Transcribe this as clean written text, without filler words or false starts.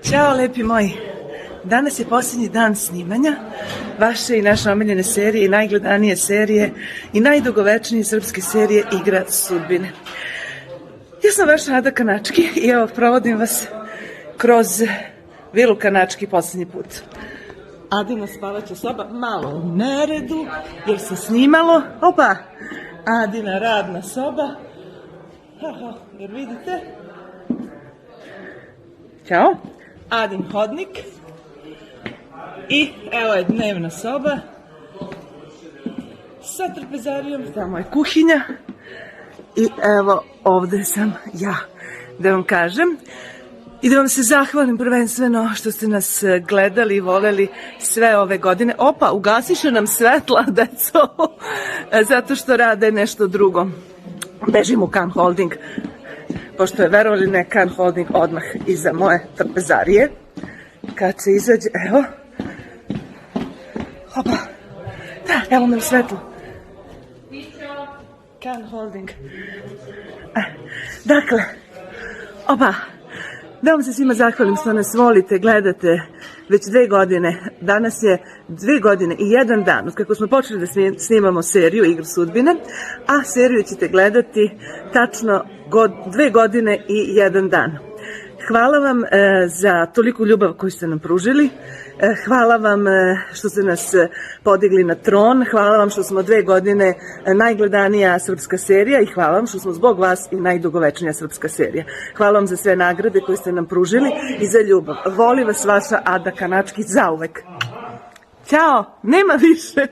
Ćao, lepi moji. Danas je posljednji dan snimanja vaše i naše omiljene serije i najgledanije serije i najdugovečnije srpske serije Igra sudbine. Ja sam vaša Ada Kanački i evo provodim vas kroz vilu Kanački posljednji put. Adina spavaća soba malo u neredu jer se snimalo. Opa! Adina radna soba. Jer vidite? Ćao. Adin hodnik. I evo je dnevna soba sa trpezarijom, tamo je kuhinja i evo ovde sam ja, da vam kažem i da vam se zahvalim prvenstveno što ste nas gledali i voleli sve ove godine. Opa, ugasiše nam svetla, deco, zato što rade nešto drugo. Bežim u Can Holding, pošto je, verovali ne, Can Holding odmah iza moje trpezarije. Kad se izađe, evo, opa, da, evo nam svetlo. Can Holding. Dakle, opa, da vam se svima zahvalim što nas volite, gledate već 2 godine. Danas je 2 godine i 1 dan od kako smo počeli da snimamo seriju Igru sudbine, a seriju ćete gledati tačno 2 godine i 1 dan. Hvala vam za toliku ljubav koju ste nam pružili, hvala vam što ste nas podigli na tron, hvala vam što smo 2 godine najgledanija srpska serija i hvala vam što smo zbog vas i najdugovečnija srpska serija. Hvala vam za sve nagrade koje ste nam pružili i za ljubav. Voli vas vaša Ada Kanački zauvek. Ćao, nema više.